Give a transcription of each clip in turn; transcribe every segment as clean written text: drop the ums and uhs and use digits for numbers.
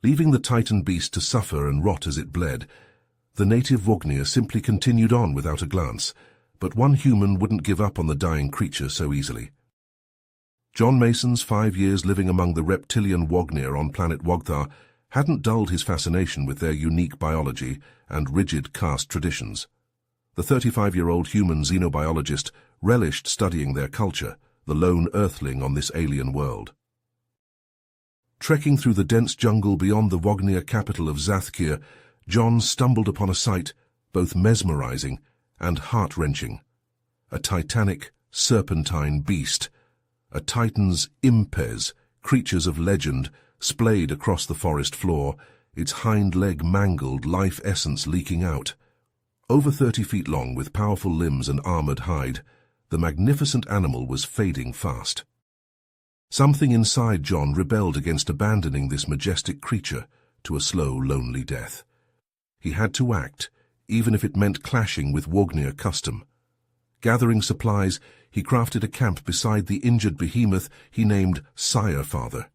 Leaving the Titan beast to suffer and rot as it bled, the native Wogner simply continued on without a glance, but one human wouldn't give up on the dying creature so easily. John Mason's 5 years living among the reptilian Wogner on planet Wogthar hadn't dulled his fascination with their unique biology and rigid caste traditions. The 35-year-old human xenobiologist relished studying their culture, the lone earthling on this alien world. Trekking through the dense jungle beyond the Wogner capital of Zathkir, John stumbled upon a sight both mesmerizing and heart-wrenching. A titanic, serpentine beast, a Titan's impes, creatures of legend, splayed across the forest floor, its hind leg mangled, life essence leaking out. Over 30 feet long, with powerful limbs and armored hide, the magnificent animal was fading fast. Something inside John rebelled against abandoning this majestic creature to a slow, lonely death. He had to act, even if it meant clashing with Wogner custom. Gathering supplies, he crafted a camp beside the injured behemoth he named Sci-Fi.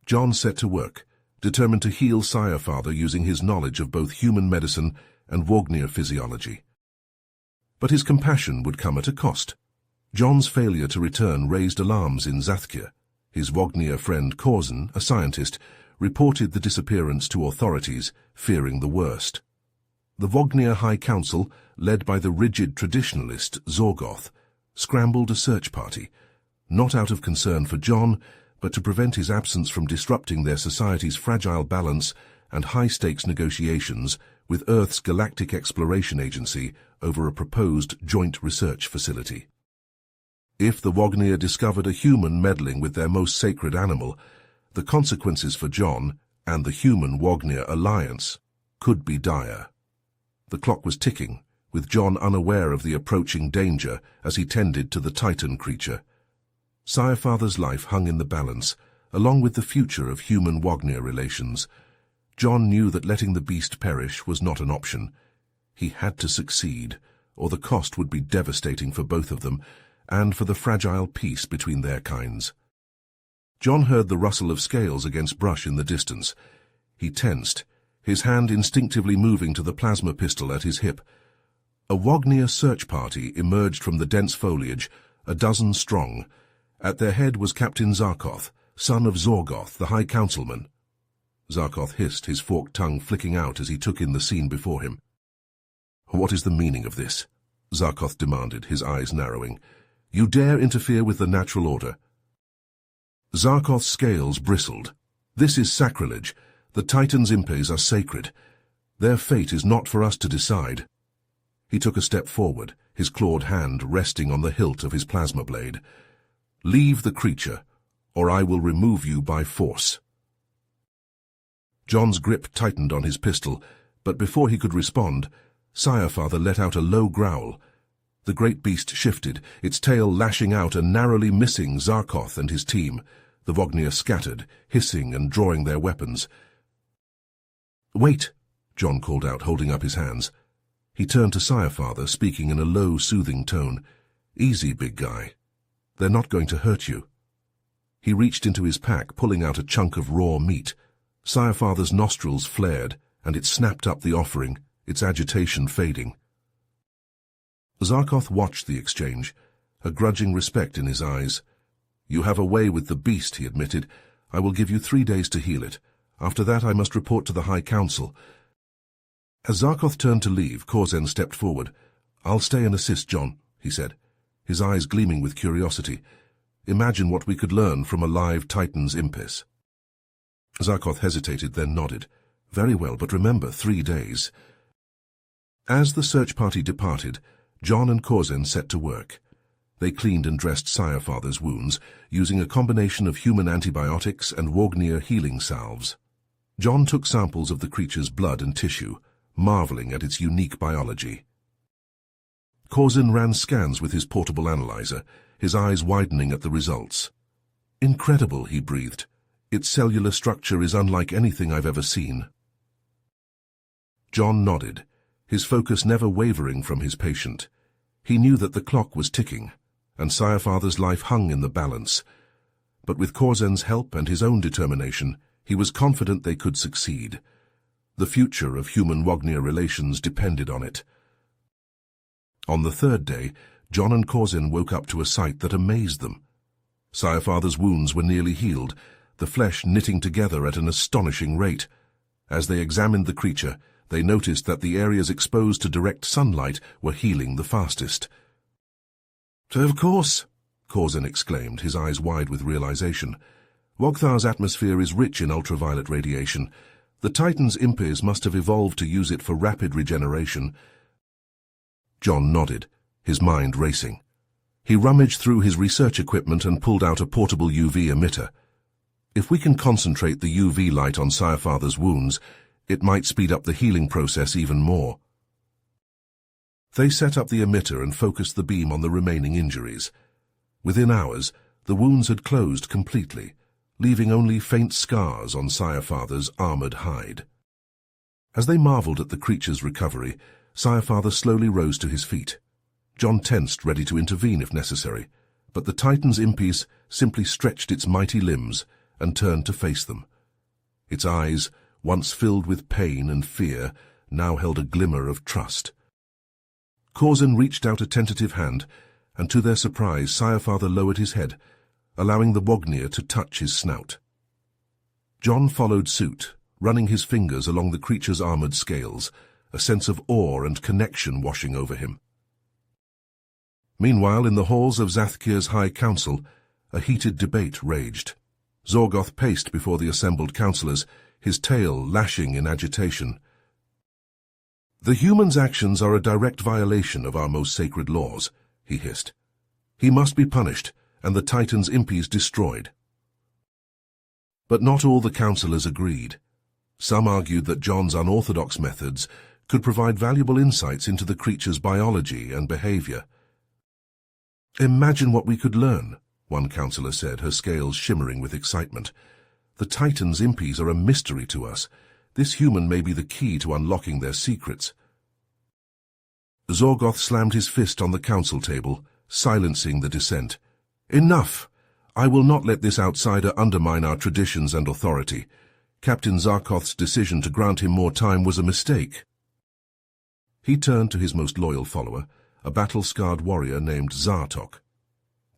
John set to work, determined to heal Sci-Fi using his knowledge of both human medicine and Wogner physiology. But his compassion would come at a cost. John's failure to return raised alarms in Zathkir. His Wogner friend Corzin, a scientist, reported the disappearance to authorities, fearing the worst. The Wogner High Council, led by the rigid traditionalist Zorgoth, scrambled a search party, not out of concern for John, but to prevent his absence from disrupting their society's fragile balance and high-stakes negotiations with Earth's Galactic Exploration Agency over a proposed joint research facility. If the Wogner discovered a human meddling with their most sacred animal, the consequences for John and the human-Wogner alliance could be dire. The clock was ticking, with John unaware of the approaching danger as he tended to the Titan creature. Sci-Fi's life hung in the balance, along with the future of human-Wogner relations. John knew that letting the beast perish was not an option. He had to succeed, or the cost would be devastating for both of them, and for the fragile peace between their kinds. John heard the rustle of scales against brush in the distance. He tensed, his hand instinctively moving to the plasma pistol at his hip. A Wogner search party emerged from the dense foliage, a dozen strong. At their head was Captain Zarkoth, son of Zorgoth, the High Councilman. Zarkoth hissed, his forked tongue flicking out as he took in the scene before him. "What is the meaning of this?" Zarkoth demanded, his eyes narrowing. "You dare interfere with the natural order?" Zarkoth's scales bristled. "This is sacrilege. The Titans' impes are sacred. Their fate is not for us to decide." He took a step forward, his clawed hand resting on the hilt of his plasma blade. "Leave the creature, or I will remove you by force." John's grip tightened on his pistol, but before he could respond, Sci-Fi let out a low growl. The great beast shifted, its tail lashing out and narrowly missing Zarkoth and his team. The Wogner scattered, hissing and drawing their weapons. "Wait," John called out, holding up his hands. He turned to Sci-Fi, speaking in a low, soothing tone. "Easy, big guy. They're not going to hurt you." He reached into his pack, pulling out a chunk of raw meat. Sci-Fi's nostrils flared, and it snapped up the offering, its agitation fading. Zarkoth watched the exchange, a grudging respect in his eyes. "You have a way with the beast," he admitted. "I will give you 3 days to heal it. After that I must report to the High Council." As Zarkoth turned to leave, Corzin stepped forward. "I'll stay and assist, John," he said, his eyes gleaming with curiosity. "Imagine what we could learn from a live Titan's impis." Zarkoth hesitated, then nodded. "Very well, but remember, 3 days." As the search party departed, John and Corzin set to work. They cleaned and dressed Sci-Fi's wounds, using a combination of human antibiotics and Wogner healing salves. John took samples of the creature's blood and tissue, marveling at its unique biology. Corzin ran scans with his portable analyzer, his eyes widening at the results. "Incredible," he breathed. "Its cellular structure is unlike anything I've ever seen." John nodded, his focus never wavering from his patient. He knew that the clock was ticking, and Sci-Fi's life hung in the balance. But with Corzin's help and his own determination, He was confident they could succeed. The future of human-Wogner relations depended on it. On the third day, John and Corzin woke up to a sight that amazed them. Sci-Father's wounds were nearly healed, the flesh knitting together at an astonishing rate. As they examined the creature, they noticed that the areas exposed to direct sunlight were healing the fastest. "Of course," Corzin exclaimed, his eyes wide with realization. "Wogthar's atmosphere is rich in ultraviolet radiation. The Titan's impes must have evolved to use it for rapid regeneration." John nodded, his mind racing. He rummaged through his research equipment and pulled out a portable UV emitter. If we can concentrate the UV light on Sci-Father's wounds, it might speed up the healing process even more. They set up the emitter and focused the beam on the remaining injuries. Within hours, the wounds had closed completely, leaving only faint scars on Sci-Father's armored hide. As they marveled at the creature's recovery, Sci-Father slowly rose to his feet. John tensed, ready to intervene if necessary, but the Titan's impes simply stretched its mighty limbs and turned to face them. Its eyes, once filled with pain and fear, now held a glimmer of trust. Corzin reached out a tentative hand, and to their surprise, Sci-Father lowered his head, allowing the Wogner to touch his snout. John followed suit, running his fingers along the creature's armored scales, a sense of awe and connection washing over him. Meanwhile, in the halls of Zathkir's High Council, a heated debate raged. Zorgoth paced before the assembled councillors, his tail lashing in agitation. "The human's actions are a direct violation of our most sacred laws," he hissed. "He must be punished, and the Titan's impes destroyed." But not all the councillors agreed. Some argued that John's unorthodox methods could provide valuable insights into the creature's biology and behavior. "Imagine what we could learn," one councillor said, her scales shimmering with excitement. "The Titan's impes are a mystery to us. This human may be the key to unlocking their secrets." Zorgoth slammed his fist on the council table, silencing the dissent. "Enough! I will not let this outsider undermine our traditions and authority. Captain Zarkoth's decision to grant him more time was a mistake." He turned to his most loyal follower, a battle-scarred warrior named Zartok.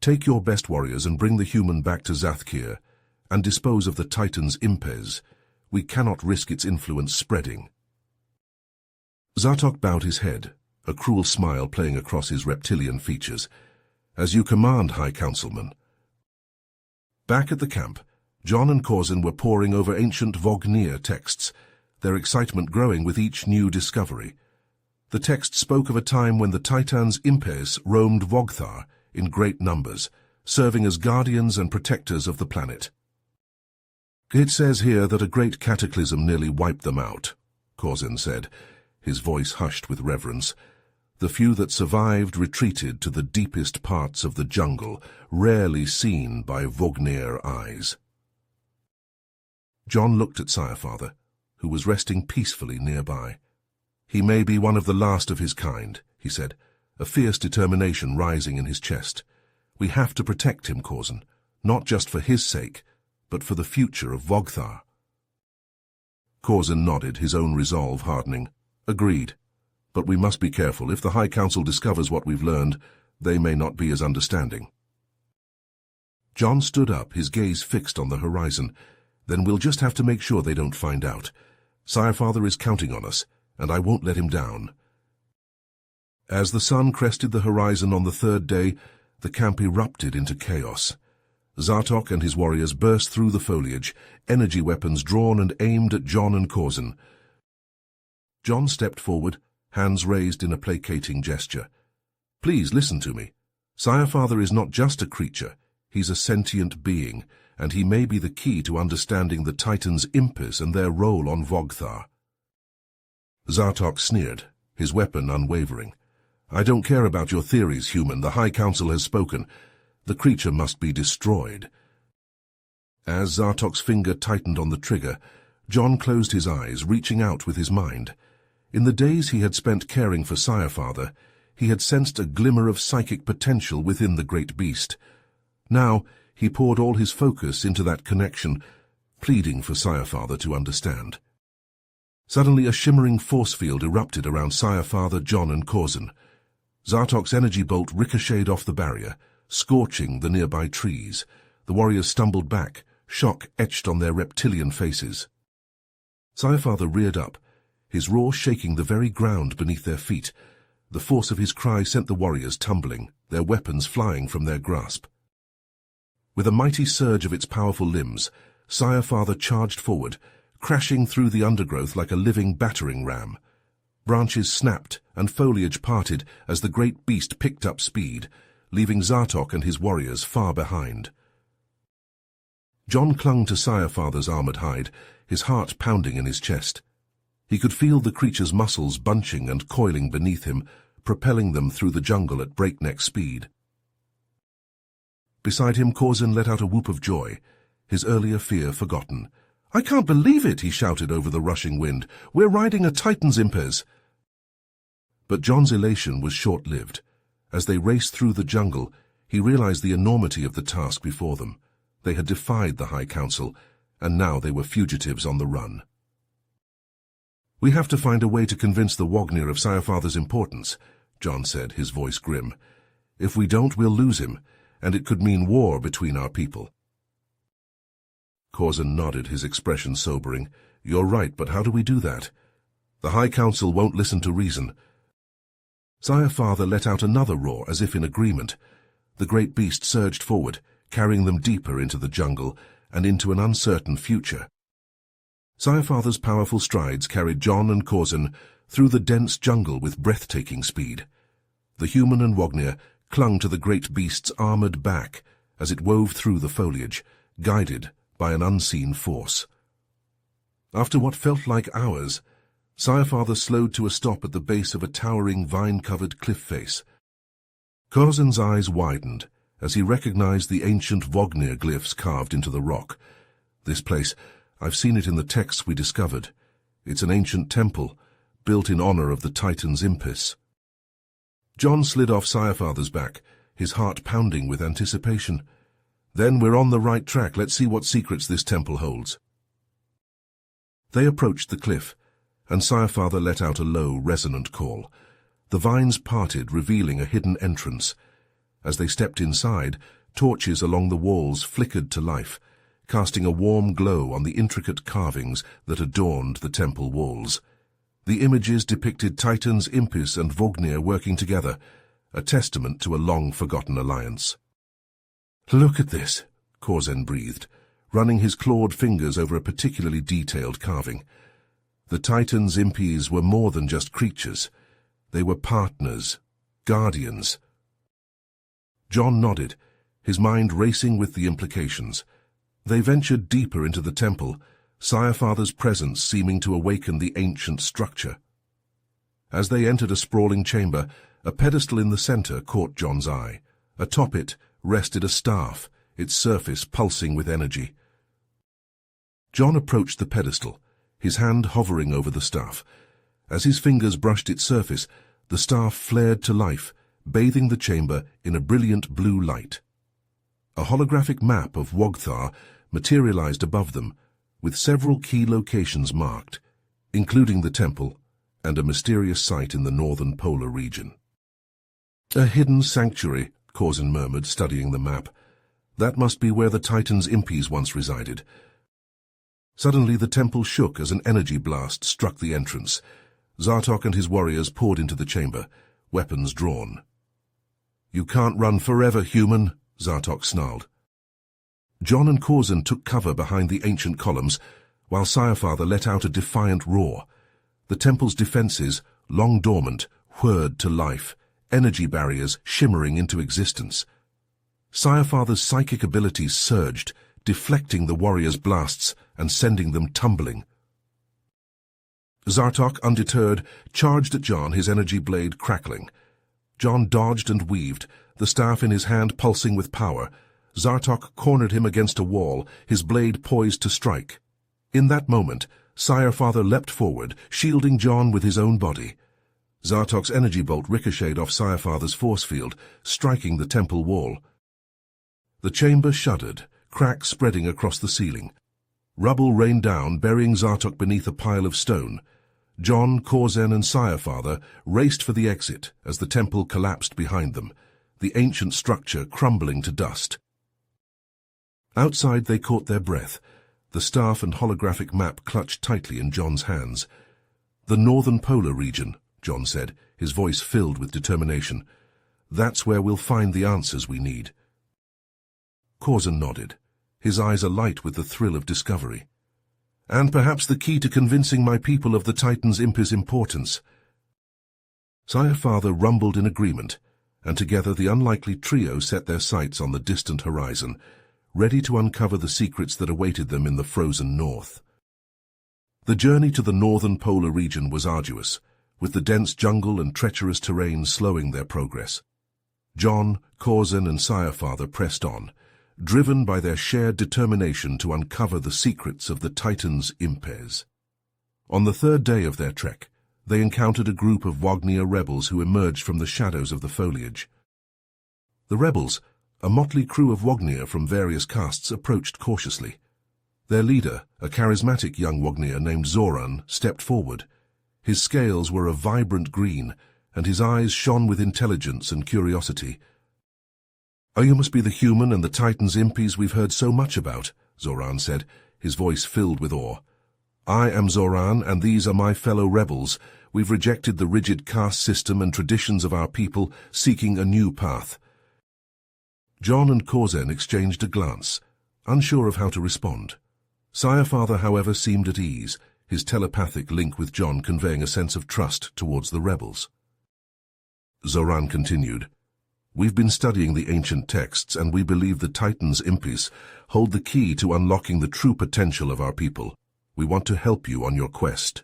"Take your best warriors and bring the human back to Zathkir, and dispose of the Titan's impes. We cannot risk its influence spreading." Zartok bowed his head, a cruel smile playing across his reptilian features. "As you command, High Councilman." Back at the camp, John and Corzin were poring over ancient Wogner texts, their excitement growing with each new discovery. The text spoke of a time when the Titan's impes roamed Wogthar in great numbers, serving as guardians and protectors of the planet. "It says here that a great cataclysm nearly wiped them out," Corzin said, his voice hushed with reverence. "The few that survived retreated to the deepest parts of the jungle, rarely seen by Wogner eyes." John looked at Sci-Father, who was resting peacefully nearby. "He may be one of the last of his kind," he said, a fierce determination rising in his chest. "We have to protect him, Corzin, not just for his sake, but for the future of Wogthar." Corzin nodded, his own resolve hardening. "Agreed. But we must be careful. If the High Council discovers what we've learned, they may not be as understanding." John stood up, his gaze fixed on the horizon. "Then we'll just have to make sure they don't find out. Sci-Father is counting on us, and I won't let him down." As the sun crested the horizon on the third day, the camp erupted into chaos. Zartok and his warriors burst through the foliage, energy weapons drawn and aimed at John and Corzin. John stepped forward, hands raised in a placating gesture. "Please listen to me. Sci-Father is not just a creature, he's a sentient being, and he may be the key to understanding the Titan's impes and their role on Wogthar." Zartok sneered, his weapon unwavering. "I don't care about your theories, human. The High Council has spoken. The creature must be destroyed." As Zartok's finger tightened on the trigger, John closed his eyes, reaching out with his mind. In the days he had spent caring for Sci-Father, he had sensed a glimmer of psychic potential within the great beast. Now, he poured all his focus into that connection. pleading for Sci-Fi to understand. Suddenly a shimmering force field erupted around Sci-Fi, John and Corzin. Zartok's energy bolt ricocheted off the barrier, scorching the nearby trees. The warriors stumbled back, shock etched on their reptilian faces. Sci-Fi reared up, his roar shaking the very ground beneath their feet. The force of his cry sent the warriors tumbling, their weapons flying from their grasp. With a mighty surge of its powerful limbs, Sci-Fi charged forward, crashing through the undergrowth like a living battering ram. Branches snapped and foliage parted as the great beast picked up speed, leaving Zartok and his warriors far behind. John clung to Sci-Fi's armored hide, his heart pounding in his chest. He could feel the creature's muscles bunching and coiling beneath him, propelling them through the jungle at breakneck speed. Beside him, Corzin let out a whoop of joy, his earlier fear forgotten. "I can't believe it," he shouted over the rushing wind. "We're riding a Titan's impes." But John's elation was short-lived. As they raced through the jungle, he realized the enormity of the task before them. They had defied the High Council, and now they were fugitives on the run. "We have to find a way to convince the Wognir of Sci-Fi's importance," John said, his voice grim. "If we don't, we'll lose him, and it could mean war between our people." Corzin nodded, his expression sobering. "You're right, but how do we do that? The High Council won't listen to reason." Sci-Fi let out another roar, as if in agreement. The great beast surged forward, carrying them deeper into the jungle and into an uncertain future. Sci-Fi's powerful strides carried John and Corzin through the dense jungle with breathtaking speed. The human and Wognir clung to the great beast's armored back as it wove through the foliage, guided by an unseen force. After what felt like hours, Sci-Fi slowed to a stop at the base of a towering, vine-covered cliff face. Corzin's eyes widened as he recognized the ancient Wognir glyphs carved into the rock. "This place, I've seen it in the texts we discovered. It's an ancient temple, built in honor of the Titan's impis." John slid off Sci-Fi's back, his heart pounding with anticipation. "Then we're on the right track. Let's see what secrets this temple holds." They approached the cliff, and Sci-Fi let out a low, resonant call. The vines parted, revealing a hidden entrance. As they stepped inside, torches along the walls flickered to life, casting a warm glow on the intricate carvings that adorned the temple walls. The images depicted Titans, Impis, and Wognir working together, a testament to a long-forgotten alliance. "Look at this," Corzin breathed, running his clawed fingers over a particularly detailed carving. The Titans' Impis were more than just creatures. They were partners, guardians. John nodded, his mind racing with the implications. They ventured deeper into the temple, Sci-Fi's presence seeming to awaken the ancient structure. As they entered a sprawling chamber, a pedestal in the center caught John's eye. Atop it rested a staff, its surface pulsing with energy. John approached the pedestal, his hand hovering over the staff. As his fingers brushed its surface, the staff flared to life, bathing the chamber in a brilliant blue light. A holographic map of Wogthar materialized above them, with several key locations marked, including the temple and a mysterious site in the northern polar region. "A hidden sanctuary," Corzin murmured, studying the map. "That must be where the Titans' Impis once resided." Suddenly the temple shook as an energy blast struck the entrance. Zartok and his warriors poured into the chamber, weapons drawn. "You can't run forever, human," Zartok snarled. John and Corzin took cover behind the ancient columns, while Sci-Fi let out a defiant roar. The temple's defenses, long dormant, whirred to life, energy barriers shimmering into existence. Sci-Fi's psychic abilities surged, deflecting the warriors' blasts and sending them tumbling. Zartok, undeterred, charged at John, his energy blade crackling. John dodged and weaved, the staff in his hand pulsing with power. Zartok cornered him against a wall, his blade poised to strike. In that moment, Sci-Fi leapt forward, shielding John with his own body. Zartok's energy bolt ricocheted off Sci-Fi's force field, striking the temple wall. The chamber shuddered, cracks spreading across the ceiling. Rubble rained down, burying Zartok beneath a pile of stone. John, Korzen, and Sire raced for the exit as the temple collapsed behind them, the ancient structure crumbling to dust. Outside they caught their breath, the staff and holographic map clutched tightly in John's hands. "The northern polar region," John said, his voice filled with determination. "That's where we'll find the answers we need." Korzen nodded, his eyes alight with the thrill of discovery. "And perhaps the key to convincing my people of the Titan's Imp's importance." Sire rumbled in agreement, and together the unlikely trio set their sights on the distant horizon, ready to uncover the secrets that awaited them in the frozen north. The journey to the northern polar region was arduous, with the dense jungle and treacherous terrain slowing their progress. John, Korzen, and Sire pressed on, driven by their shared determination to uncover the secrets of the Titan's Impes. On the third day of their trek, they encountered a group of Wagner rebels who emerged from the shadows of the foliage. The rebels, a motley crew of Wagner from various castes, approached cautiously. Their leader, a charismatic young Wagner named Zoran, stepped forward. His scales were a vibrant green, and his eyes shone with intelligence and curiosity. "Oh, you must be the human and the Titan's Impes we've heard so much about," Zoran said, his voice filled with awe. "I am Zoran, and these are my fellow rebels. We've rejected the rigid caste system and traditions of our people, seeking a new path." John and Korzen exchanged a glance, unsure of how to respond. Sire, however, seemed at ease, his telepathic link with John conveying a sense of trust towards the rebels. Zoran continued, "We've been studying the ancient texts, and we believe the Titan's Impes hold the key to unlocking the true potential of our people. We want to help you on your quest."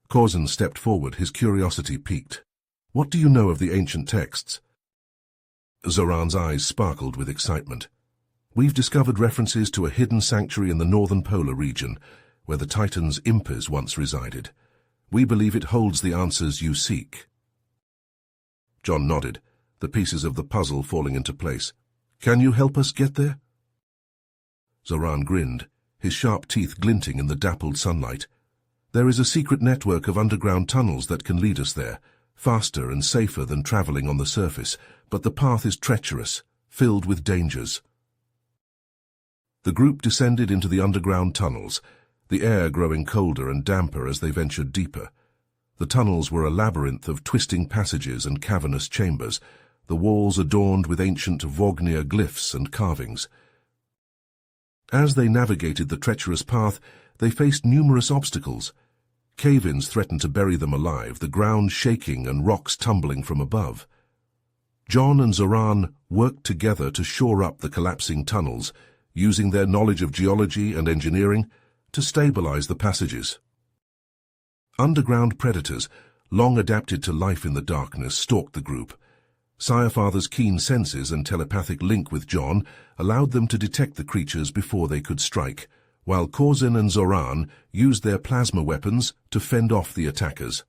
Korzen stepped forward, his curiosity piqued. "What do you know of the ancient texts?" Zoran's eyes sparkled with excitement. "We've discovered references to a hidden sanctuary in the northern polar region, where the Titan's Impes once resided. We believe it holds the answers you seek." John nodded, the pieces of the puzzle falling into place. "Can you help us get there?" Zoran grinned, his sharp teeth glinting in the dappled sunlight. "There is a secret network of underground tunnels that can lead us there, faster and safer than traveling on the surface, but the path is treacherous, filled with dangers." The group descended into the underground tunnels, the air growing colder and damper as they ventured deeper. The tunnels were a labyrinth of twisting passages and cavernous chambers, the walls adorned with ancient Wagner glyphs and carvings. As they navigated the treacherous path, they faced numerous obstacles. Cave-ins threatened to bury them alive, the ground shaking and rocks tumbling from above. John and Zoran worked together to shore up the collapsing tunnels, using their knowledge of geology and engineering to stabilize the passages. Underground predators, long adapted to life in the darkness, stalked the group. Sire keen senses and telepathic link with John allowed them to detect the creatures before they could strike, while Korzen and Zoran used their plasma weapons to fend off the attackers.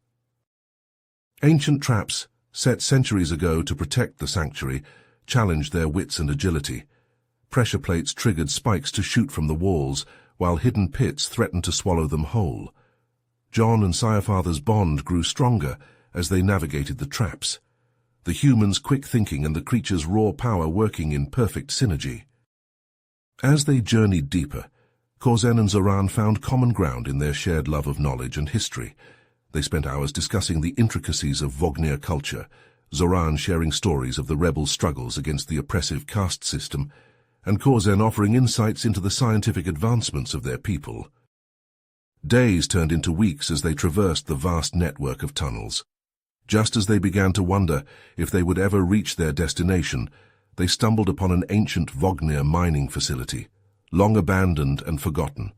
Ancient traps, set centuries ago to protect the sanctuary, challenged their wits and agility. Pressure plates triggered spikes to shoot from the walls, while hidden pits threatened to swallow them whole. John and Sirefather's bond grew stronger as they navigated the traps, the humans' quick thinking and the creature's raw power working in perfect synergy. As they journeyed deeper, Korzen and Zoran found common ground in their shared love of knowledge and history. They spent hours discussing the intricacies of Wagner culture, Zoran sharing stories of the rebel struggles against the oppressive caste system, and Korzen offering insights into the scientific advancements of their people. Days turned into weeks as they traversed the vast network of tunnels. Just as they began to wonder if they would ever reach their destination, they stumbled upon an ancient Wagner mining facility, long abandoned and forgotten.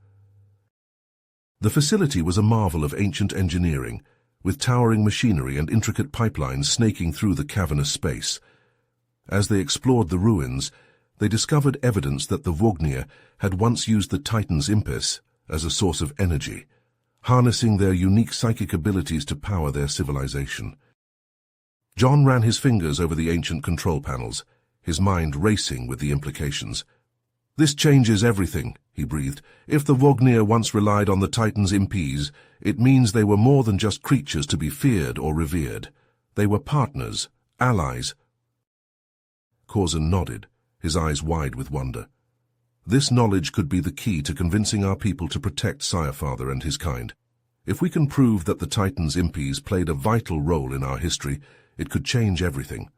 The facility was a marvel of ancient engineering, with towering machinery and intricate pipelines snaking through the cavernous space. As they explored the ruins, they discovered evidence that the Wagner had once used the Titan's Impes as a source of energy, harnessing their unique psychic abilities to power their civilization. John ran his fingers over the ancient control panels, his mind racing with the implications. "This changes everything," he breathed. "If the Vognir once relied on the Titans' impes, it means they were more than just creatures to be feared or revered. They were partners, allies." Corzin nodded, his eyes wide with wonder. This knowledge could be the key to convincing our people to protect Sire-Father and his kind. If we can prove that the Titans' impes played a vital role in our history, it could change everything.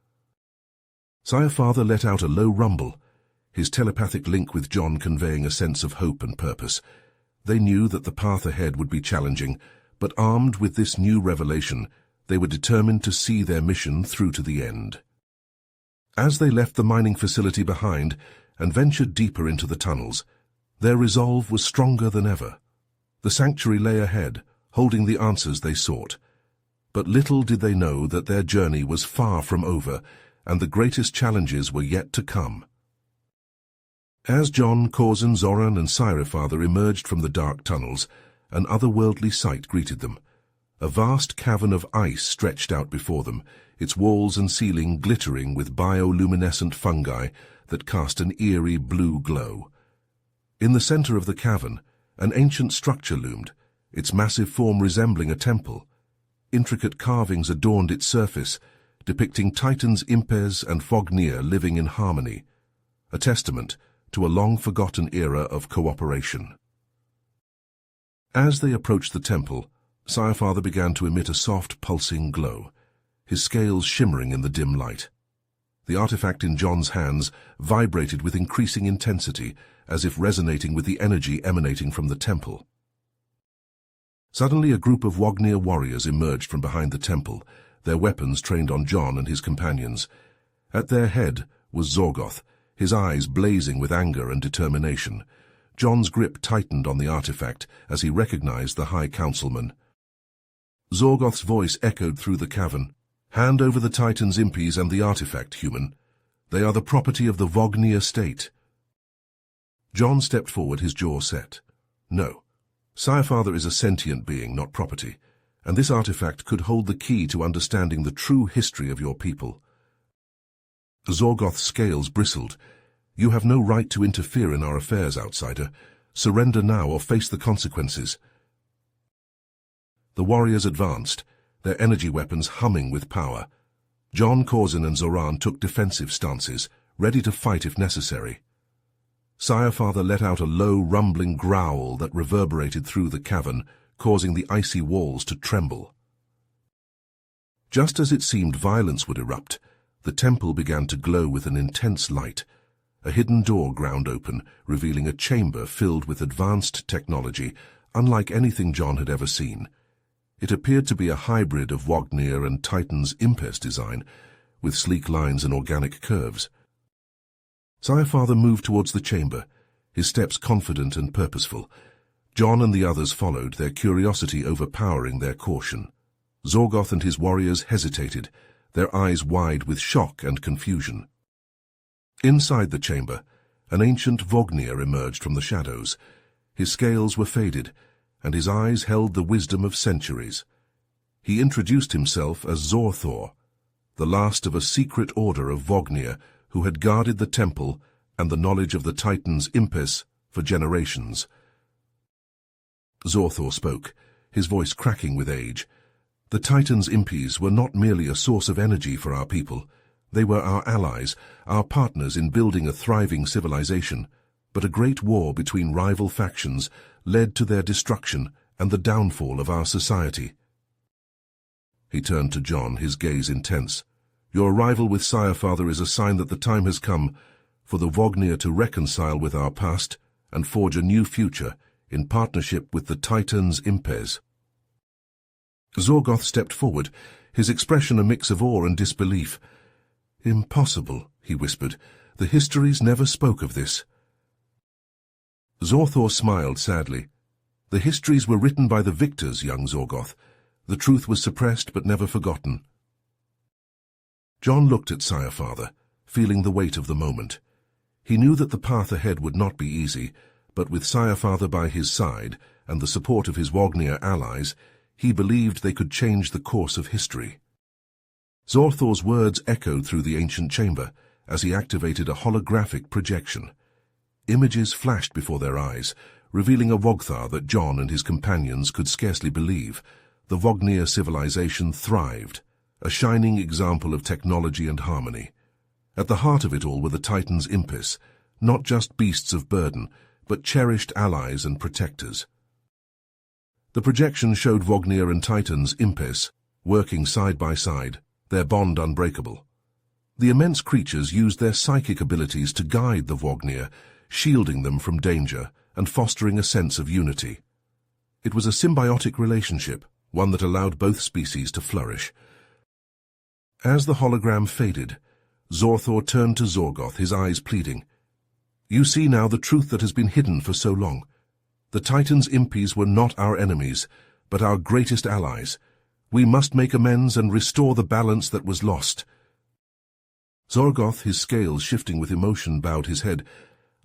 Sire-Father let out a low rumble, his telepathic link with John conveying a sense of hope and purpose. They knew that the path ahead would be challenging, but armed with this new revelation, they were determined to see their mission through to the end. As they left the mining facility behind and ventured deeper into the tunnels, their resolve was stronger than ever. The sanctuary lay ahead, holding the answers they sought. But little did they know that their journey was far from over, and the greatest challenges were yet to come. As John, Corzin, Zoran, and Sire-Father emerged from the dark tunnels, an otherworldly sight greeted them. A vast cavern of ice stretched out before them, its walls and ceiling glittering with bioluminescent fungi that cast an eerie blue glow. In the center of the cavern, an ancient structure loomed, its massive form resembling a temple. Intricate carvings adorned its surface, depicting Titans, impes, and Vognir living in harmony, a testament to a long-forgotten era of cooperation. As they approached the temple, Sire-Father began to emit a soft, pulsing glow, his scales shimmering in the dim light. The artifact in John's hands vibrated with increasing intensity, as if resonating with the energy emanating from the temple. Suddenly a group of Vognir warriors emerged from behind the temple, their weapons trained on John and his companions. At their head was Zorgoth, his eyes blazing with anger and determination. John's grip tightened on the artifact as he recognized the High Councilman. Zorgoth's voice echoed through the cavern. "Hand over the Titans' impes and the artifact, human. They are the property of the Vognir state." John stepped forward, his jaw set. "No. Sire-Father is a sentient being, not property, and this artifact could hold the key to understanding the true history of your people." Zorgoth's scales bristled. "You have no right to interfere in our affairs, outsider. Surrender now or face the consequences." The warriors advanced, their energy weapons humming with power. John, Corzin, and Zoran took defensive stances, ready to fight if necessary. Sire-Father let out a low, rumbling growl that reverberated through the cavern, causing the icy walls to tremble. Just as it seemed violence would erupt, the temple began to glow with an intense light. A hidden door ground open, revealing a chamber filled with advanced technology, unlike anything John had ever seen. It appeared to be a hybrid of Vognir and Titan's impes design, with sleek lines and organic curves. Sire-Father moved towards the chamber, his steps confident and purposeful. John and the others followed, their curiosity overpowering their caution. Zorgoth and his warriors hesitated, their eyes wide with shock and confusion. Inside the chamber, an ancient Vognir emerged from the shadows. His scales were faded, and his eyes held the wisdom of centuries. He introduced himself as Zorthor, the last of a secret order of Vognir who had guarded the temple and the knowledge of the Titans' impes for generations. Zorthor spoke, his voice cracking with age. "The Titans' impes were not merely a source of energy for our people. They were our allies, our partners in building a thriving civilization, but a great war between rival factions led to their destruction and the downfall of our society." He turned to John, his gaze intense. "Your arrival with Sire-Father is a sign that the time has come for the Vognir to reconcile with our past and forge a new future in partnership with the Titans' impes." Zorgoth stepped forward, his expression a mix of awe and disbelief. "Impossible," he whispered. "The histories never spoke of this." Zorthor smiled sadly. "The histories were written by the victors, young Zorgoth. The truth was suppressed but never forgotten." John looked at Sire-Father, feeling the weight of the moment. He knew that the path ahead would not be easy, but with Sire-Father by his side and the support of his Vognir allies, he believed they could change the course of history. Zorthor's words echoed through the ancient chamber as he activated a holographic projection. Images flashed before their eyes, revealing a Wogthar that John and his companions could scarcely believe. The Vognir civilization thrived, a shining example of technology and harmony. At the heart of it all were the Titans Impis, not just beasts of burden, but cherished allies and protectors. The projection showed Vognir and Titans Impis working side by side, their bond unbreakable. The immense creatures used their psychic abilities to guide the Vognir, shielding them from danger and fostering a sense of unity. It was a symbiotic relationship, one that allowed both species to flourish. As the hologram faded, Zorthor turned to Zorgoth, his eyes pleading. "You see now the truth that has been hidden for so long. The Titans Impis were not our enemies, but our greatest allies. We must make amends and restore the balance that was lost." Zorgoth, his scales shifting with emotion, bowed his head.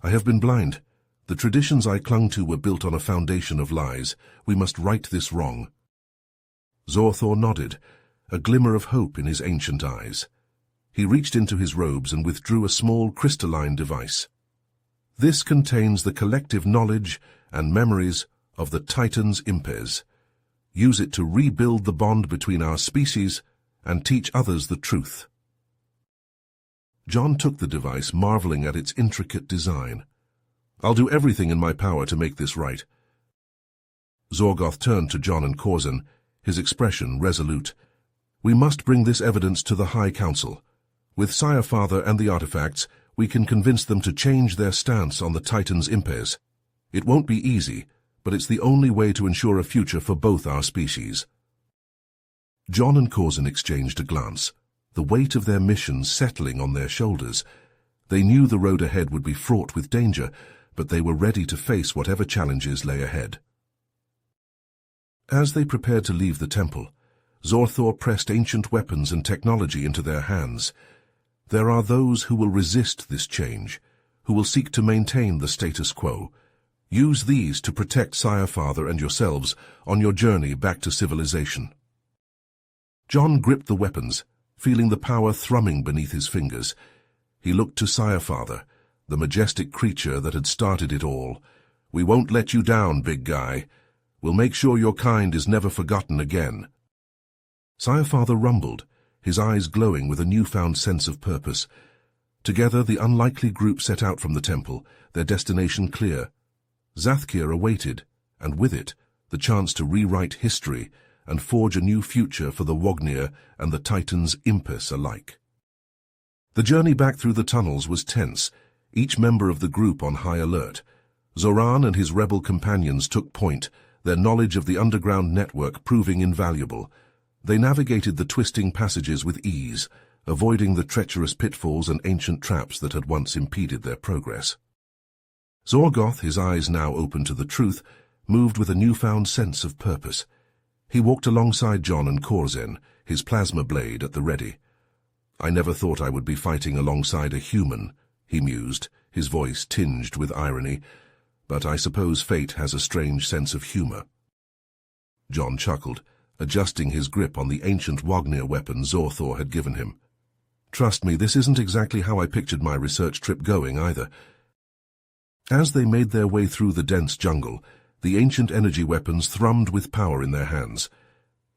"I have been blind. The traditions I clung to were built on a foundation of lies. We must right this wrong." Zorthor nodded, a glimmer of hope in his ancient eyes. He reached into his robes and withdrew a small crystalline device. "This contains the collective knowledge and memories of the Titans Impes. Use it to rebuild the bond between our species and teach others the truth." John took the device, marveling at its intricate design. "I'll do everything in my power to make this right." Zorgoth turned to John and Corzin, his expression resolute. "We must bring this evidence to the High Council. With Sire-Father and the artifacts, we can convince them to change their stance on the Titans Impes. It won't be easy, but it's the only way to ensure a future for both our species." John and Corzin exchanged a glance, the weight of their mission settling on their shoulders. They knew the road ahead would be fraught with danger, but they were ready to face whatever challenges lay ahead. As they prepared to leave the temple, Zorthor pressed ancient weapons and technology into their hands. There are those who will resist this change, who will seek to maintain the status quo. Use these to protect Sire-Father and yourselves on your journey back to civilization. John gripped the weapons, feeling the power thrumming beneath his fingers. He looked to Sire-Father, the majestic creature that had started it all. "We won't let you down, big guy. We'll make sure your kind is never forgotten again." Sire-Father rumbled, his eyes glowing with a newfound sense of purpose. Together, the unlikely group set out from the temple, their destination clear. Zathkir awaited, and with it, the chance to rewrite history and forge a new future for the Vognir and the Titans Impis alike. The journey back through the tunnels was tense, each member of the group on high alert. Zoran and his rebel companions took point, their knowledge of the underground network proving invaluable. They navigated the twisting passages with ease, avoiding the treacherous pitfalls and ancient traps that had once impeded their progress. Zorgoth, his eyes now open to the truth, moved with a newfound sense of purpose. He walked alongside John and Corzin, his plasma blade at the ready. "I never thought I would be fighting alongside a human," he mused, his voice tinged with irony. "But I suppose fate has a strange sense of humor." John chuckled, adjusting his grip on the ancient Vognir weapon Zorthor had given him. "Trust me, this isn't exactly how I pictured my research trip going either." As they made their way through the dense jungle, the ancient energy weapons thrummed with power in their hands.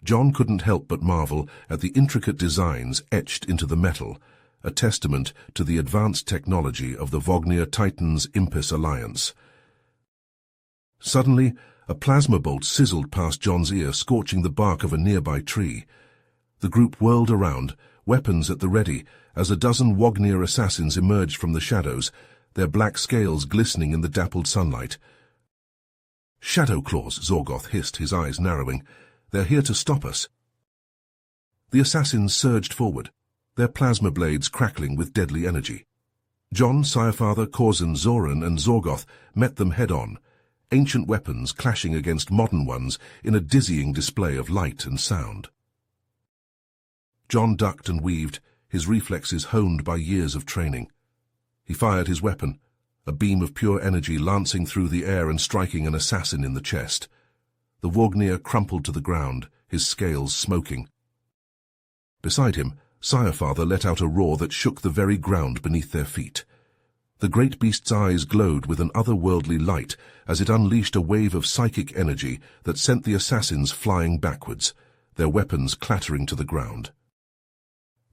John couldn't help but marvel at the intricate designs etched into the metal, a testament to the advanced technology of the Vognir Titans Impis alliance. Suddenly, a plasma bolt sizzled past John's ear, scorching the bark of a nearby tree. The group whirled around, weapons at the ready, as a dozen Vognir assassins emerged from the shadows, their black scales glistening in the dappled sunlight. "Shadow claws," Zorgoth hissed, his eyes narrowing. "They're here to stop us." The assassins surged forward, their plasma blades crackling with deadly energy. John, Sire-Father, Corzin, Zoran, and Zorgoth met them head-on, ancient weapons clashing against modern ones in a dizzying display of light and sound. John ducked and weaved, his reflexes honed by years of training. He fired his weapon, a beam of pure energy lancing through the air and striking an assassin in the chest. The Vognir crumpled to the ground, his scales smoking. Beside him, Sire-Father let out a roar that shook the very ground beneath their feet. The great beast's eyes glowed with an otherworldly light as it unleashed a wave of psychic energy that sent the assassins flying backwards, their weapons clattering to the ground.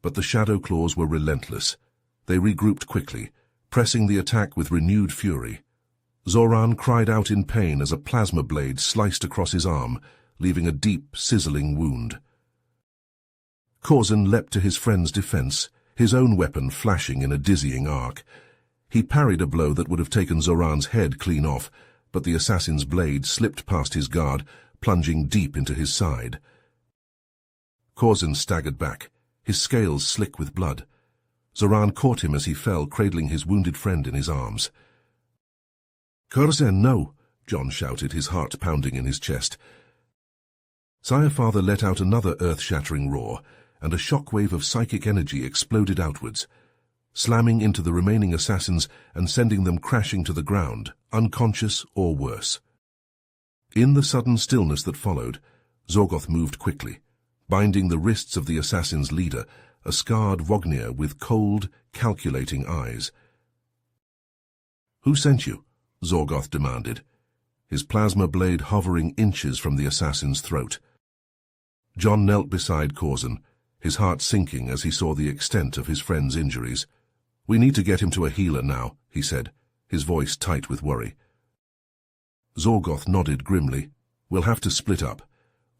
But the shadow claws were relentless. They regrouped quickly, pressing the attack with renewed fury. Zoran cried out in pain as a plasma blade sliced across his arm, leaving a deep, sizzling wound. Corzin leapt to his friend's defense, his own weapon flashing in a dizzying arc. He parried a blow that would have taken Zoran's head clean off, but the assassin's blade slipped past his guard, plunging deep into his side. Corzin staggered back, his scales slick with blood. Zoran caught him as he fell, cradling his wounded friend in his arms. "Corzin, no!" John shouted, his heart pounding in his chest. Sci-Fi let out another earth-shattering roar, and a shockwave of psychic energy exploded outwards, slamming into the remaining assassins and sending them crashing to the ground, unconscious or worse. In the sudden stillness that followed, Zorgoth moved quickly, binding the wrists of the assassin's leader, a scarred Vognir with cold, calculating eyes. "Who sent you?" Zorgoth demanded, his plasma blade hovering inches from the assassin's throat. John knelt beside Corzin, his heart sinking as he saw the extent of his friend's injuries. "We need to get him to a healer now," he said, his voice tight with worry. Zorgoth nodded grimly. "We'll have to split up.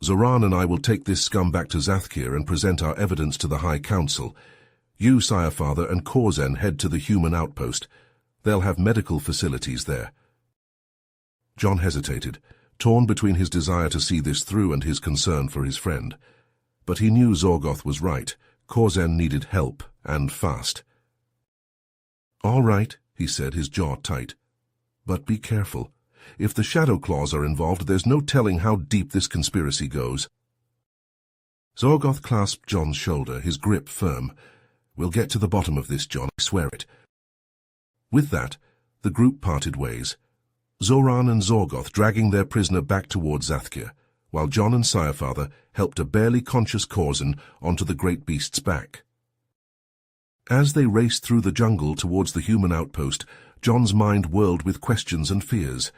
Zoran and I will take this scum back to Zathkir and present our evidence to the High Council. You, Sire-Father, and Corzin head to the human outpost. They'll have medical facilities there." John hesitated, torn between his desire to see this through and his concern for his friend. But he knew Zorgoth was right. Corzin needed help, and fast. "All right," he said, his jaw tight. "But be careful. If the Shadow Claws are involved, there's no telling how deep this conspiracy goes." Zorgoth clasped John's shoulder, his grip firm. "We'll get to the bottom of this, John, I swear it." With that, the group parted ways, Zoran and Zorgoth dragging their prisoner back towards Zathkir, while John and Sire-Father helped a barely conscious Corzin onto the great beast's back. As they raced through the jungle towards the human outpost, John's mind whirled with questions and fears.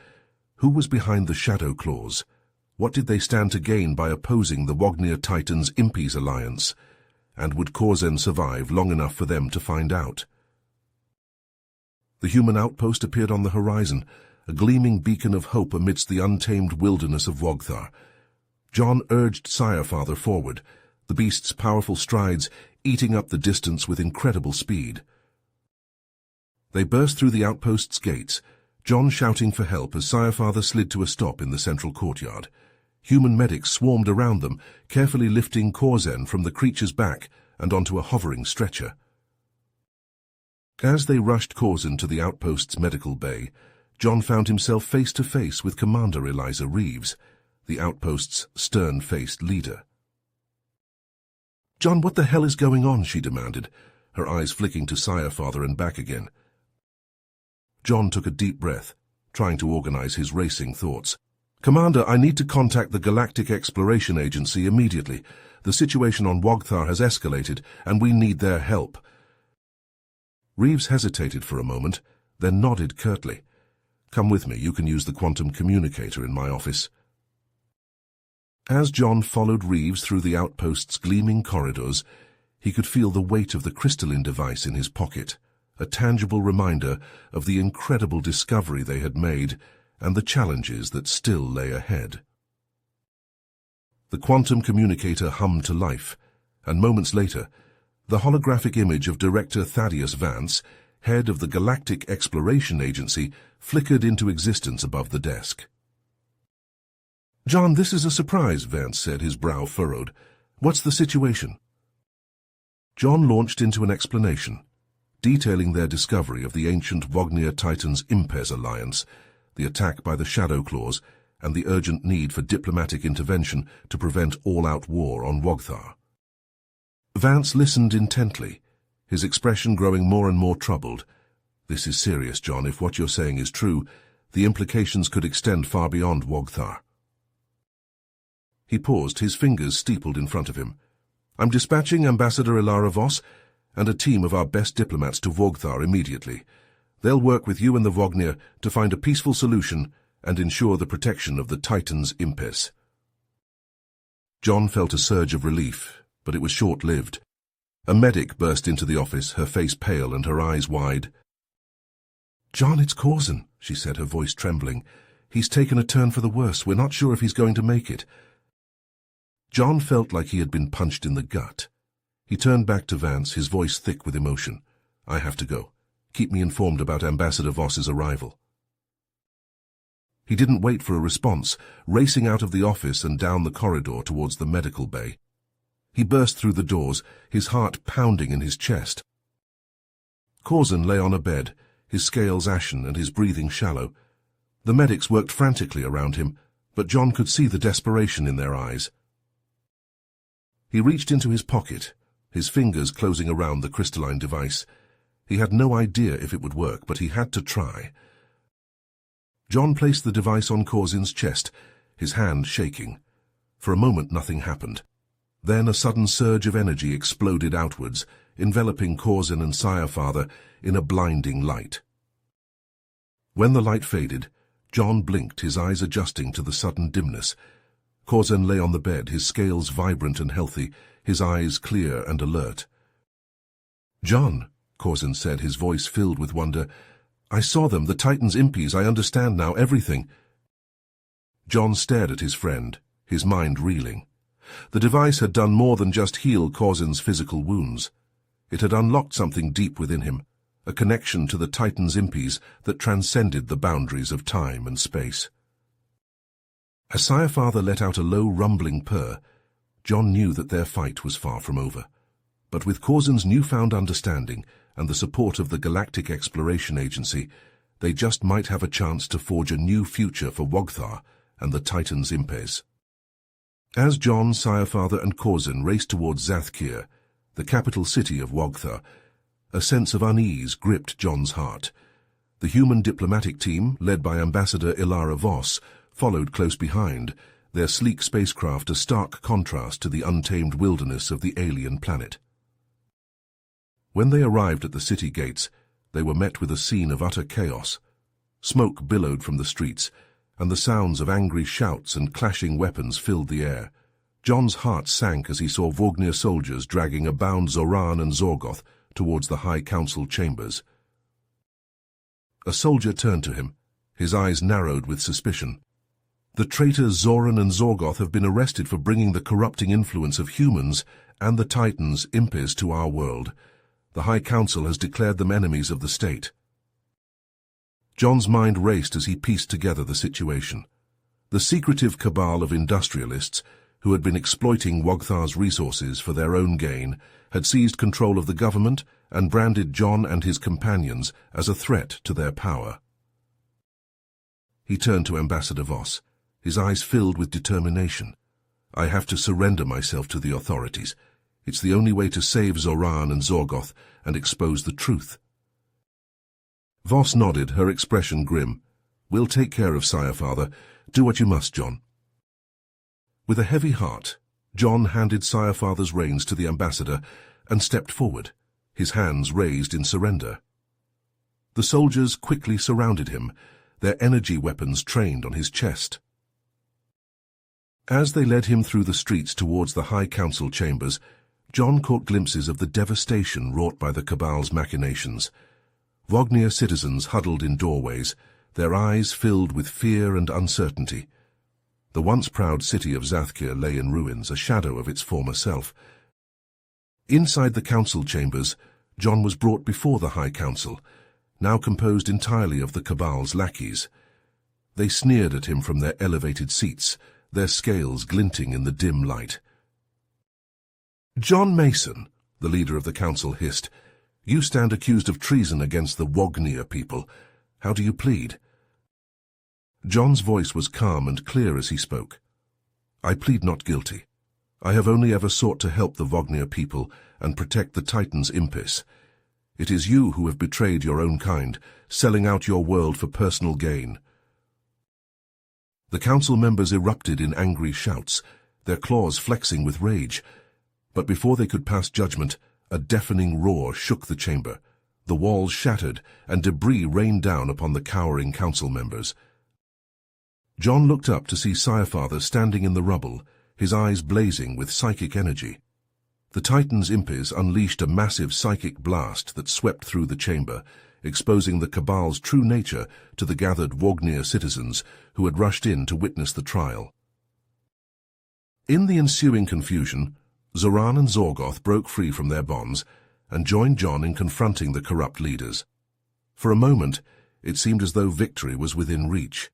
Who was behind the Shadow Claws? What did they stand to gain by opposing the Vognir Titans' Impes alliance? And would Corzin survive long enough for them to find out? The human outpost appeared on the horizon, a gleaming beacon of hope amidst the untamed wilderness of Wogthar. John urged Sire-Father forward, the beast's powerful strides eating up the distance with incredible speed. They burst through the outpost's gates, John shouting for help as Sire-Father slid to a stop in the central courtyard. Human medics swarmed around them, carefully lifting Corzin from the creature's back and onto a hovering stretcher. As they rushed Corzin to the outpost's medical bay, John found himself face to face with Commander Eliza Reeves, the outpost's stern-faced leader. "John, what the hell is going on?" she demanded, her eyes flicking to Sire-Father and back again. John took a deep breath, trying to organize his racing thoughts. "Commander, I need to contact the Galactic Exploration Agency immediately. The situation on Wogthar has escalated, and we need their help." Reeves hesitated for a moment, then nodded curtly. "Come with me. You can use the quantum communicator in my office." As John followed Reeves through the outpost's gleaming corridors, he could feel the weight of the crystalline device in his pocket, a tangible reminder of the incredible discovery they had made and the challenges that still lay ahead. The quantum communicator hummed to life, and moments later, the holographic image of Director Thaddeus Vance, head of the Galactic Exploration Agency, flickered into existence above the desk. "John, this is a surprise," Vance said, his brow furrowed. "What's the situation?" John launched into an explanation, detailing their discovery of the ancient Vognir Titans' Impes alliance, the attack by the Shadow Claws, and the urgent need for diplomatic intervention to prevent all-out war on Wogthar. Vance listened intently, his expression growing more and more troubled. "This is serious, John. If what you're saying is true, the implications could extend far beyond Wogthar." He paused, his fingers steepled in front of him. "I'm dispatching Ambassador Ilara Voss and a team of our best diplomats to Wogthar immediately. They'll work with you and the Vognir to find a peaceful solution and ensure the protection of the Titan's impes. John felt a surge of relief, but it was short-lived. A medic burst into the office, her face pale and her eyes wide. "John, it's Corzin," she said, her voice trembling. "He's taken a turn for the worse. We're not sure if he's going to make it." John felt like he had been punched in the gut. He turned back to Vance, his voice thick with emotion. "I have to go. Keep me informed about Ambassador Voss's arrival." He didn't wait for a response, racing out of the office and down the corridor towards the medical bay. He burst through the doors, his heart pounding in his chest. Corzin lay on a bed, his scales ashen and his breathing shallow. The medics worked frantically around him, but John could see the desperation in their eyes. He reached into his pocket, his fingers closing around the crystalline device. He had no idea if it would work, but he had to try. John placed the device on Corzin's chest, his hand shaking. For a moment nothing happened. Then a sudden surge of energy exploded outwards, enveloping Corzin and Sire-Father in a blinding light. When the light faded, John blinked, his eyes adjusting to the sudden dimness. Corzin lay on the bed, his scales vibrant and healthy, his eyes clear and alert. "John," Corzin said, his voice filled with wonder, "I saw them, the Titan's impes. I understand now, everything." John stared at his friend, his mind reeling. The device had done more than just heal Corzin's physical wounds. It had unlocked something deep within him, a connection to the Titan's impes that transcended the boundaries of time and space. As Sire-Father let out a low rumbling purr, John knew that their fight was far from over. But with Corzin's newfound understanding and the support of the Galactic Exploration Agency, they just might have a chance to forge a new future for Wogthar and the Titan's impes. As John, Sire-Father and Corzin raced towards Zathkir, the capital city of Wogthar, a sense of unease gripped John's heart. The human diplomatic team, led by Ambassador Ilara Voss, followed close behind, their sleek spacecraft a stark contrast to the untamed wilderness of the alien planet. When they arrived at the city gates, they were met with a scene of utter chaos. Smoke billowed from the streets, and the sounds of angry shouts and clashing weapons filled the air. John's heart sank as he saw Vognir soldiers dragging a bound Zoran and Zorgoth towards the High Council chambers. A soldier turned to him, his eyes narrowed with suspicion. "The traitors Zoran and Zorgoth have been arrested for bringing the corrupting influence of humans and the Titans impes to our world. The High Council has declared them enemies of the state." John's mind raced as he pieced together the situation. The secretive cabal of industrialists, who had been exploiting Wogthar's resources for their own gain, had seized control of the government and branded John and his companions as a threat to their power. He turned to Ambassador Voss, his eyes filled with determination. "I have to surrender myself to the authorities. It's the only way to save Zoran and Zorgoth and expose the truth." Voss nodded, her expression grim. "We'll take care of Sire-Father. Do what you must, John." With a heavy heart, John handed Sire-Father's reins to the ambassador and stepped forward, his hands raised in surrender. The soldiers quickly surrounded him, their energy weapons trained on his chest. As they led him through the streets towards the High Council chambers, John caught glimpses of the devastation wrought by the Cabal's machinations. Vognir citizens huddled in doorways, their eyes filled with fear and uncertainty. The once proud city of Zathkir lay in ruins, a shadow of its former self. Inside the council chambers, John was brought before the High Council, now composed entirely of the Cabal's lackeys. They sneered at him from their elevated seats, their scales glinting in the dim light. "John Mason," the leader of the council hissed, "you stand accused of treason against the Vognir people. How do you plead?" John's voice was calm and clear as he spoke. "I plead not guilty. I have only ever sought to help the Vognir people and protect the Titan's impis. It is you who have betrayed your own kind, selling out your world for personal gain." The council members erupted in angry shouts, their claws flexing with rage. But before they could pass judgment, a deafening roar shook the chamber. The walls shattered, and debris rained down upon the cowering council members. John looked up to see Sci-Fi standing in the rubble, his eyes blazing with psychic energy. The Titan's impis unleashed a massive psychic blast that swept through the chamber, exposing the Cabal's true nature to the gathered Wogner citizens who had rushed in to witness the trial. In the ensuing confusion, Zoran and Zorgoth broke free from their bonds and joined John in confronting the corrupt leaders. For a moment, it seemed as though victory was within reach.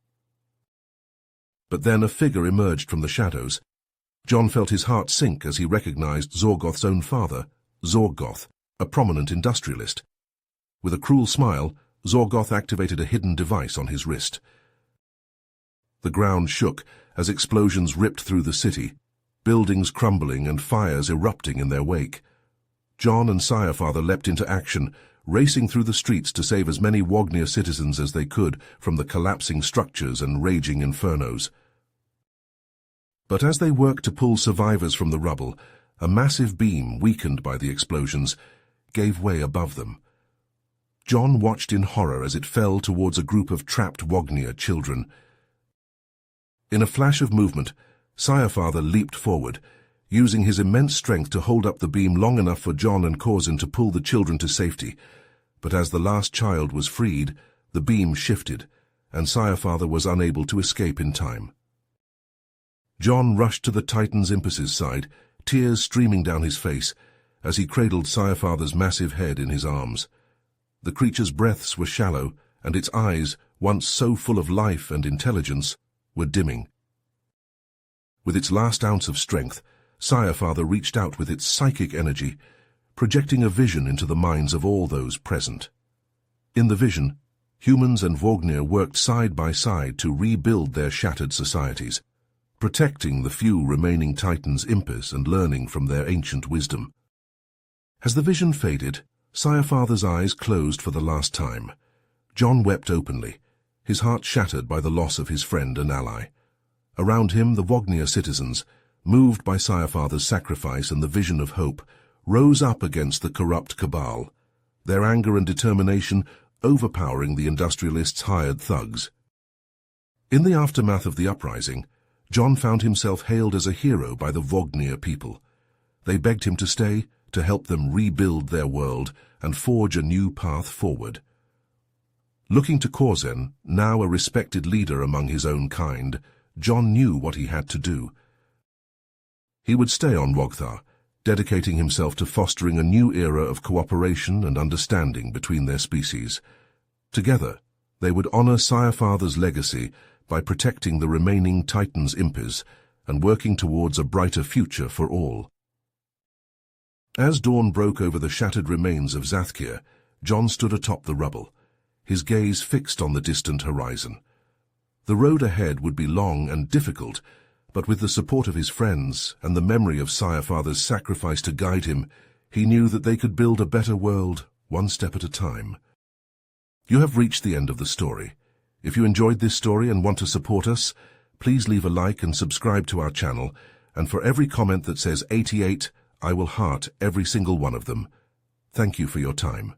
But then a figure emerged from the shadows. John felt his heart sink as he recognized Zorgoth's own father, Zorgoth, a prominent industrialist. With a cruel smile, Zorgoth activated a hidden device on his wrist. The ground shook as explosions ripped through the city, buildings crumbling and fires erupting in their wake. John and Sci-Fi leapt into action, racing through the streets to save as many Wogner citizens as they could from the collapsing structures and raging infernos. But as they worked to pull survivors from the rubble, a massive beam, weakened by the explosions, gave way above them. John watched in horror as it fell towards a group of trapped Wogner children. In a flash of movement, Sci-Fi leaped forward, using his immense strength to hold up the beam long enough for John and Corzin to pull the children to safety. But as the last child was freed, the beam shifted, and Sci-Fi was unable to escape in time. John rushed to the Titan's impis' side, tears streaming down his face, as he cradled Sci-Fi's massive head in his arms. The creature's breaths were shallow, and its eyes, once so full of life and intelligence, were dimming. With its last ounce of strength, Sci-Fi reached out with its psychic energy, projecting a vision into the minds of all those present. In the vision, humans and Wogner worked side by side to rebuild their shattered societies, protecting the few remaining Titans' impis and learning from their ancient wisdom. As the vision faded, Sci-Fi's eyes closed for the last time. John wept openly, his heart shattered by the loss of his friend and ally. Around him, the Wogner citizens, moved by Sci-Fi's sacrifice and the vision of hope, rose up against the corrupt Cabal, their anger and determination overpowering the industrialists' hired thugs. In the aftermath of the uprising, John found himself hailed as a hero by the Wogner people. They begged him to stay, to help them rebuild their world and forge a new path forward. Looking to Corzin, now a respected leader among his own kind, John knew what he had to do. He would stay on Wogthar, dedicating himself to fostering a new era of cooperation and understanding between their species. Together, they would honor Sci-Fi's legacy by protecting the remaining Titans' impis and working towards a brighter future for all. As dawn broke over the shattered remains of Zathkir, John stood atop the rubble, his gaze fixed on the distant horizon. The road ahead would be long and difficult, but with the support of his friends and the memory of Sci-Fi's sacrifice to guide him, he knew that they could build a better world, one step at a time. You have reached the end of the story. If you enjoyed this story and want to support us, please leave a like and subscribe to our channel, and for every comment that says 88, I will heart every single one of them. Thank you for your time.